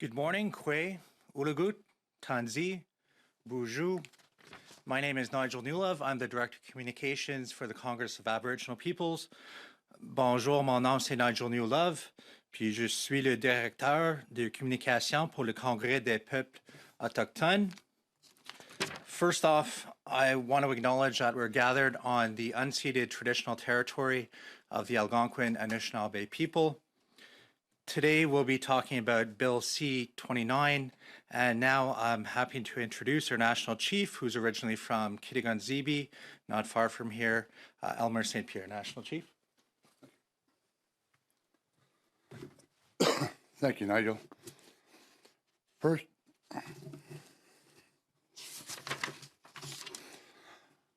Good morning, Kwe, Ulagut, Tanzi, Boujou. My name is Nigel Newlove. I'm the Director of Communications for the Congress of Aboriginal Peoples. Bonjour, mon nom c'est Nigel Newlove, puis je suis le directeur de communication pour le Congrès des peuples autochtones. First off, I want to acknowledge that we're gathered on the unceded traditional territory of the Algonquin Anishinaabe people. Today we'll be talking about Bill C-29, and now I'm happy to introduce our National Chief, who's originally from Kitigan-Zibi, not far from here, Elmer St. Pierre, National Chief. Thank you, Nigel. First,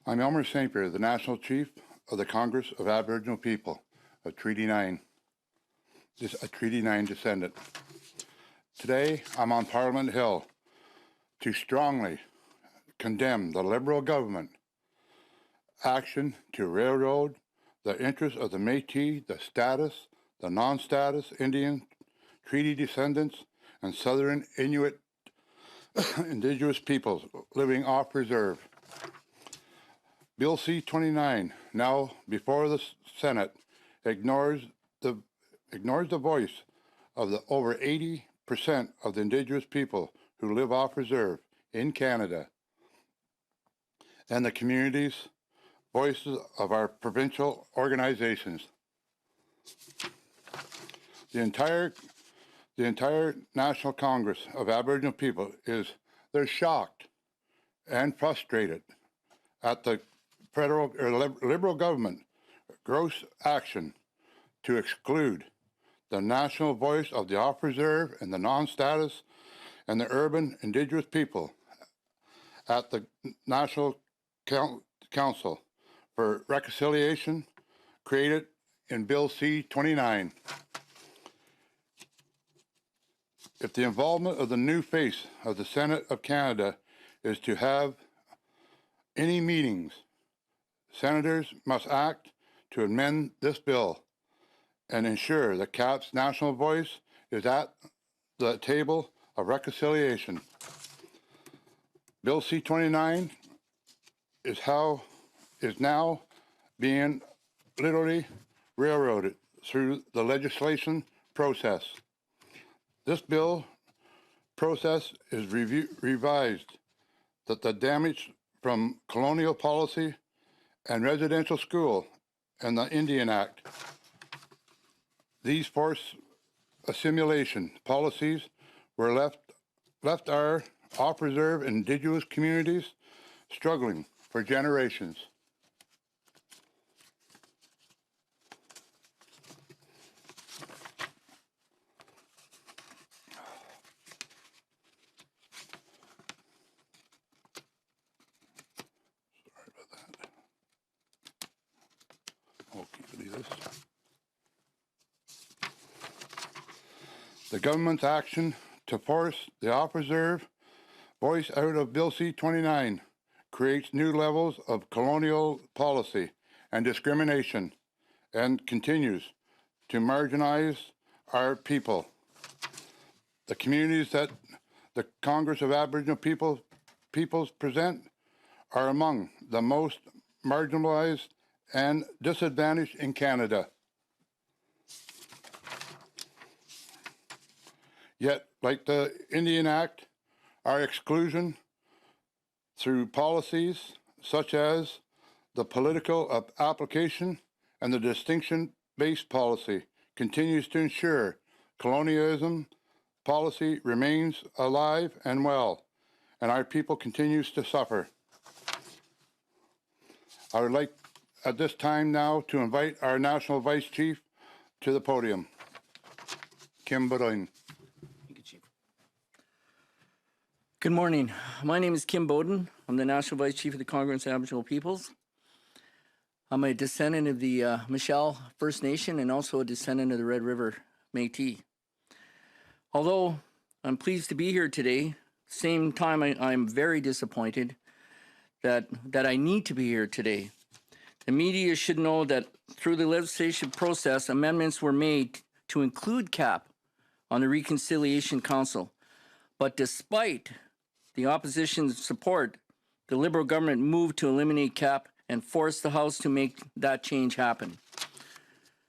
I'm Elmer St. Pierre, the National Chief of the Congress of Aboriginal People of Treaty 9. A Treaty 9 descendant. Today, I'm on Parliament Hill to strongly condemn the Liberal government action to railroad the interests of the Métis, the status, the non-status Indian treaty descendants, and Southern Inuit Indigenous peoples living off reserve. Bill C-29, now before the Senate, ignores the voice of the over 80% of the Indigenous people who live off reserve in Canada and the communities' voices of our provincial organizations. The entire National Congress of Aboriginal People they're shocked and frustrated at the federal or Liberal government gross action to exclude the national voice of the off-reserve and the non-status and the urban Indigenous people at the National Council for Reconciliation created in Bill C-29. If the involvement of the new face of the Senate of Canada is to have any meetings, senators must act to amend this bill and ensure that CAP's national voice is at the table of reconciliation. Bill C-29 is now being literally railroaded through the legislation process. This bill process is revised that the damage from colonial policy and residential school and the Indian Act. These forced assimilation policies were left our off-reserve Indigenous communities struggling for generations. Sorry about that. I'll keep this. The government's action to force the off-reserve voice out of Bill C-29 creates new levels of colonial policy and discrimination and continues to marginalize our people. The communities that the Congress of Aboriginal Peoples present are among the most marginalized and disadvantaged in Canada. Yet, like the Indian Act, our exclusion through policies such as the political application and the distinction-based policy continues to ensure colonialism policy remains alive and well, and our people continues to suffer. I would like at this time now to invite our National Vice Chief to the podium, Beaudin. Good morning. My name is Beaudin. I'm the National Vice Chief of the Congress of Aboriginal Peoples. I'm a descendant of the Michelle First Nation and also a descendant of the Red River Métis. Although I'm pleased to be here today, same time I'm very disappointed that I need to be here today. The media should know that through the legislation process, amendments were made to include CAP on the Reconciliation Council, But despite the opposition's support, the Liberal government moved to eliminate CAP and forced the House to make that change happen.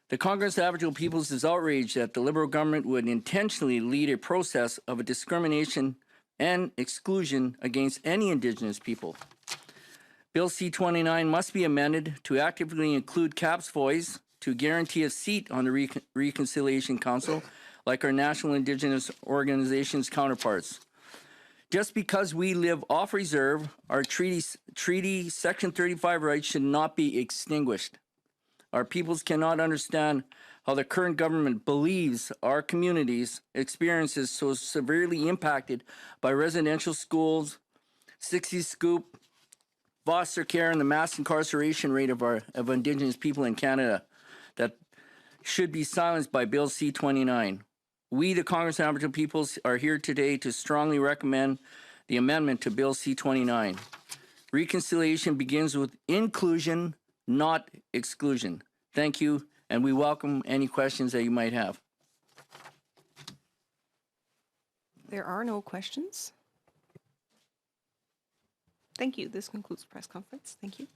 The Congress of Aboriginal Peoples is outraged that the Liberal government would intentionally lead a process of a discrimination and exclusion against any Indigenous people. Bill C-29 must be amended to actively include CAP's voice to guarantee a seat on the Reconciliation Council, like our national Indigenous organizations' counterparts. Just because we live off reserve, our treaty Section 35 rights should not be extinguished. Our peoples cannot understand how the current government believes our communities' experiences so severely impacted by residential schools, 60 scoop, foster care, and the mass incarceration rate of Indigenous people in Canada that should be silenced by Bill C-29. We, the Congress of Aboriginal Peoples, are here today to strongly recommend the amendment to Bill C-29. Reconciliation begins with inclusion, not exclusion. Thank you, and we welcome any questions that you might have. There are no questions. Thank you. This concludes the press conference. Thank you.